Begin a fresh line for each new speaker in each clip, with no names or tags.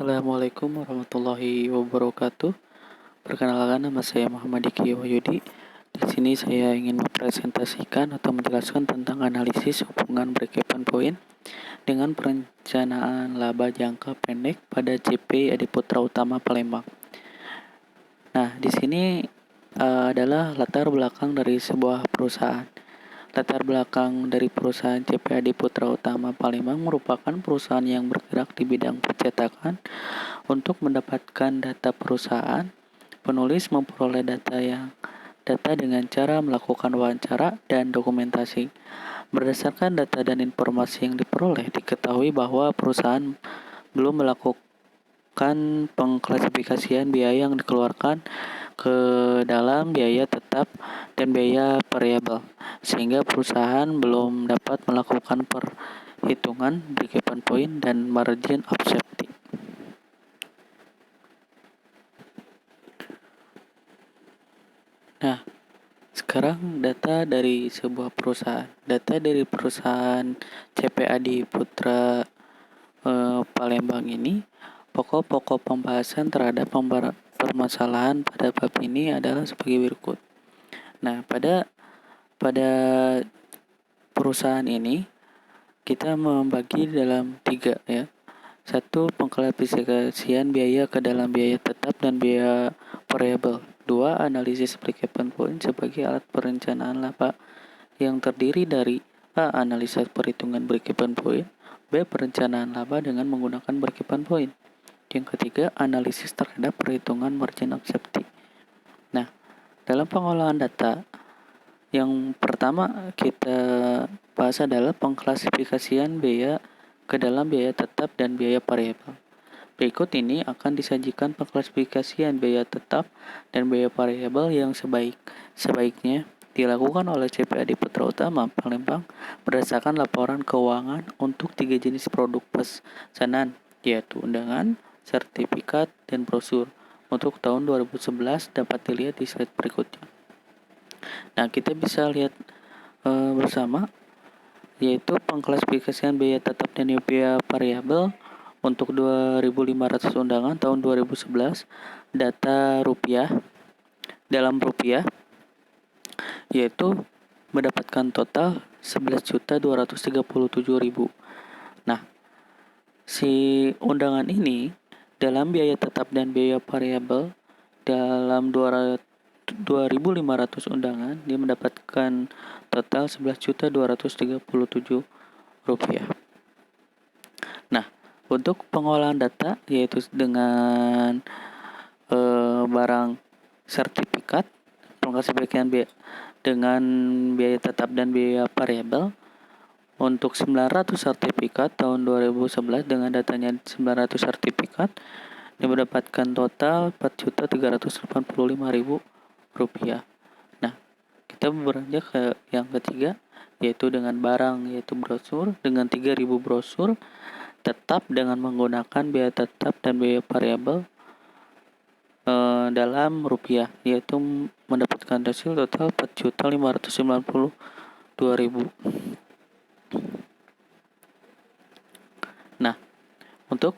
Assalamualaikum warahmatullahi wabarakatuh. Perkenalkan, nama saya Muhammad Diki Wahyudi. Di sini saya ingin mempresentasikan atau menjelaskan tentang analisis hubungan break-even point dengan perencanaan laba jangka pendek pada CP Adiputra Utama Palembang. Nah, di sini adalah latar belakang dari sebuah perusahaan. Latar belakang dari perusahaan CP Adiputra Utama Palembang merupakan perusahaan yang bergerak di bidang percetakan. Untuk mendapatkan data perusahaan, penulis memperoleh data dengan cara melakukan wawancara dan dokumentasi. Berdasarkan data dan informasi yang diperoleh, diketahui bahwa perusahaan belum melakukan pengklasifikasian biaya yang dikeluarkan ke dalam biaya tetap dan biaya variabel, sehingga perusahaan belum dapat melakukan perhitungan break-even point dan margin of safety. Nah, sekarang data dari sebuah perusahaan. Data dari perusahaan CP Adiputra Palembang ini, pokok-pokok pembahasan terhadap permasalahan pada bab ini adalah sebagai berikut. Nah, pada perusahaan ini kita membagi dalam 3 ya. 1. Pengklasifikasian biaya ke dalam biaya tetap dan biaya variabel. 2. Analisis break-even point sebagai alat perencanaan laba yang terdiri dari A. Analisa perhitungan break-even point, B. Perencanaan laba dengan menggunakan break-even point. Yang ketiga, analisis terhadap perhitungan margin of safety. Nah, dalam pengolahan data, yang pertama kita bahas adalah pengklasifikasian biaya ke dalam biaya tetap dan biaya variabel. Berikut ini akan disajikan pengklasifikasian biaya tetap dan biaya variabel yang sebaiknya dilakukan oleh CP Adiputra Utama Palembang berdasarkan laporan keuangan untuk 3 jenis produk pesanan, yaitu undangan, sertifikat, dan brosur. Untuk tahun 2011 dapat dilihat di slide berikutnya. Nah, kita bisa lihat bersama, yaitu pengklasifikasian biaya tetap dan biaya variabel untuk 2.500 undangan tahun 2011, data rupiah dalam rupiah, yaitu mendapatkan total 11.237.000. Nah, si undangan ini dalam biaya tetap dan biaya variabel dalam 2.500 undangan dia mendapatkan total 11.237.000 rupiah. Nah, untuk pengolahan data yaitu dengan barang sertifikat, pengklasifikasian dengan biaya tetap dan biaya variabel untuk 900 sertifikat tahun 2011 dengan datanya 900 sertifikat dia mendapatkan total 4.385.000 rupiah. Nah, kita beranjak ke yang ketiga, yaitu dengan barang, yaitu brosur dengan 3.000 brosur tetap dengan menggunakan biaya tetap dan biaya variabel dalam rupiah, yaitu mendapatkan hasil total 4.592.000. Nah, untuk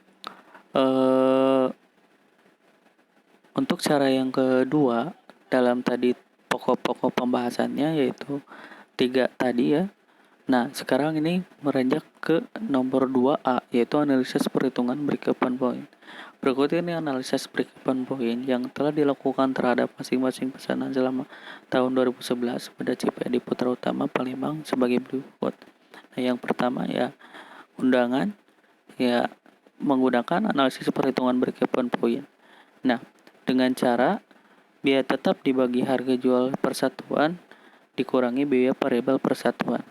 cara yang kedua dalam tadi pokok-pokok pembahasannya yaitu 3 tadi ya. Nah, sekarang ini meranjak ke nomor 2A, yaitu analisis perhitungan break-even point. Berikut ini analisis break-even point yang telah dilakukan terhadap masing-masing pesanan selama tahun 2011 pada CP Adiputra Utama Palembang sebagai berikut. Nah, yang pertama ya undangan, ya menggunakan analisis perhitungan break-even point. Nah, dengan cara biaya tetap dibagi harga jual persatuan dikurangi biaya variabel persatuan,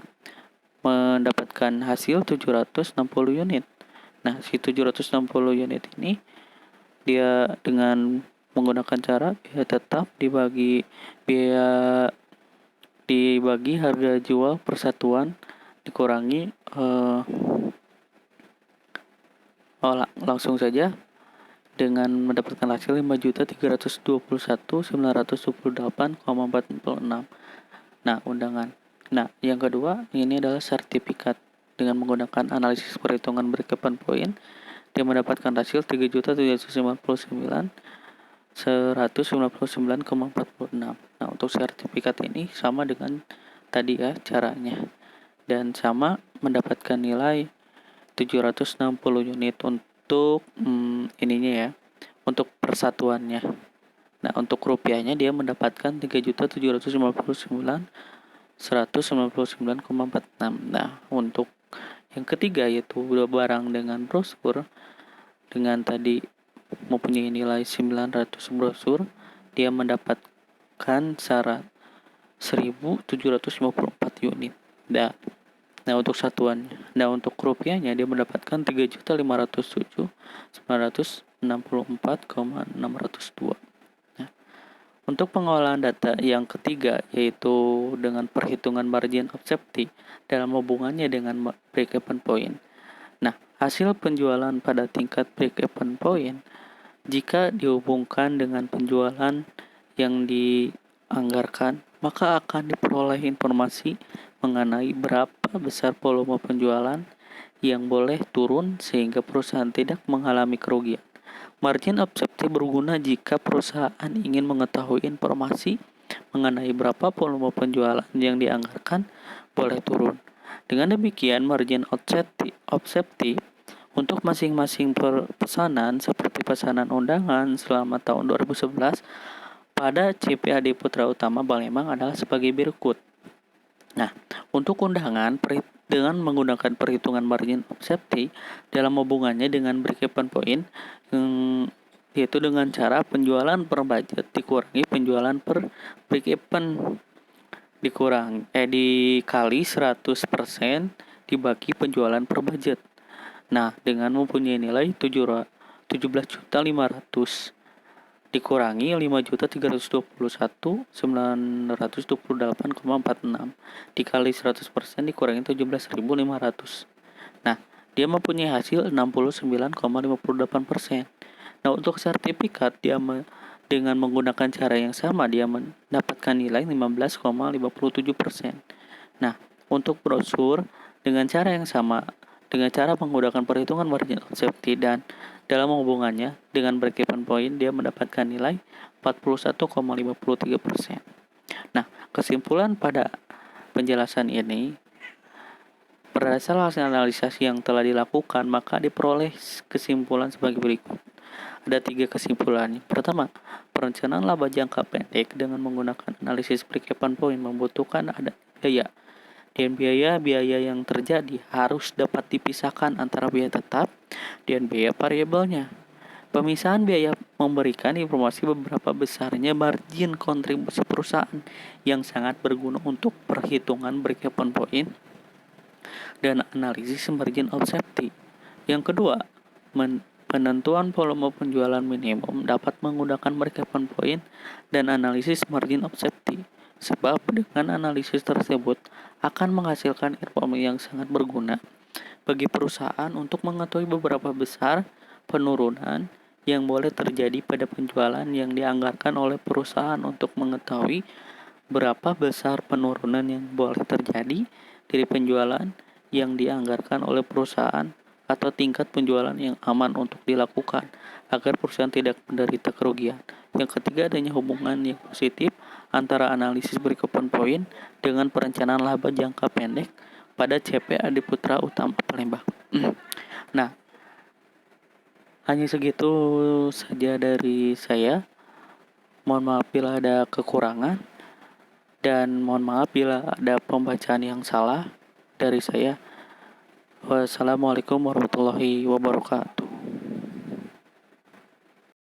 mendapatkan hasil 760 unit. Nah, si 760 unit ini dia dengan menggunakan cara biaya tetap dibagi harga jual persatuan dikurangi langsung saja dengan mendapatkan hasil 5.321.928,46. Nah, undangan. Nah, yang kedua ini adalah sertifikat dengan menggunakan analisis perhitungan break-even point. dia mendapatkan hasil 3.759.199,46. Nah, untuk sertifikat ini sama dengan tadi ya caranya, dan sama mendapatkan nilai 760 unit untuk ininya ya, untuk persatuannya. Nah, untuk rupiahnya dia mendapatkan 3.759.199,46. Nah, untuk yang ketiga yaitu barang dengan brosur dengan tadi mempunyai nilai 900 brosur, dia mendapatkan syarat 1.754 unit. Nah, untuk satuannya. Nah, untuk rupiahnya dia mendapatkan 3.507.964,602. Nah, untuk pengolahan data yang ketiga yaitu dengan perhitungan margin of safety dalam hubungannya dengan break-even point. Nah, hasil penjualan pada tingkat break-even point jika dihubungkan dengan penjualan yang dianggarkan, maka akan diperoleh informasi mengenai berapa besar volume penjualan yang boleh turun sehingga perusahaan tidak mengalami kerugian. Margin of safety berguna jika perusahaan ingin mengetahui informasi mengenai berapa volume penjualan yang dianggarkan boleh turun. Dengan demikian, margin of safety untuk masing-masing pesanan seperti pesanan undangan selama tahun 2011 pada CPAD Putra Utama Palembang adalah sebagai berikut. Nah, untuk undangan dengan menggunakan perhitungan margin of safety dalam hubungannya dengan break-even point, yaitu dengan cara penjualan per budget dikurangi penjualan per break-even dikali 100% dibagi penjualan per budget. Nah, dengan mempunyai nilai 17.500 dikurangi 5.321.928,46 dikali 100% dikurangi 17.500. Nah, dia mempunyai hasil 69,58%. Nah, untuk sertifikat dia dengan menggunakan cara yang sama dia mendapatkan nilai 15,57%. Nah, untuk brosur dengan cara yang sama dengan cara menggunakan perhitungan margin of safety dan dalam hubungannya dengan break-even point dia mendapatkan nilai 41,53%. Nah, kesimpulan pada penjelasan ini berdasarkan hasil analisis yang telah dilakukan maka diperoleh kesimpulan sebagai berikut. Ada 3 kesimpulan. Pertama, perencanaan laba jangka pendek dengan menggunakan analisis break-even point membutuhkan ada biaya. Dan biaya yang terjadi harus dapat dipisahkan antara biaya tetap dan biaya variabelnya. Pemisahan biaya memberikan informasi beberapa besarnya margin kontribusi perusahaan yang sangat berguna untuk perhitungan break-even point dan analisis margin of safety. Yang kedua, penentuan volume penjualan minimum dapat menggunakan break-even point dan analisis margin of safety. Sebab dengan analisis tersebut akan menghasilkan informasi yang sangat berguna bagi perusahaan untuk mengetahui beberapa besar penurunan yang boleh terjadi pada penjualan yang dianggarkan oleh perusahaan untuk mengetahui berapa besar penurunan yang boleh terjadi dari penjualan yang dianggarkan oleh perusahaan atau tingkat penjualan yang aman untuk dilakukan agar perusahaan tidak menderita kerugian. Yang ketiga, adanya hubungan yang positif antara analisis break-even point dengan perencanaan laba jangka pendek pada CPAD Putra Utama Palembang. Nah, hanya segitu saja dari saya. Mohon maaf bila ada kekurangan dan mohon maaf bila ada pembacaan yang salah dari saya. Wassalamualaikum warahmatullahi wabarakatuh.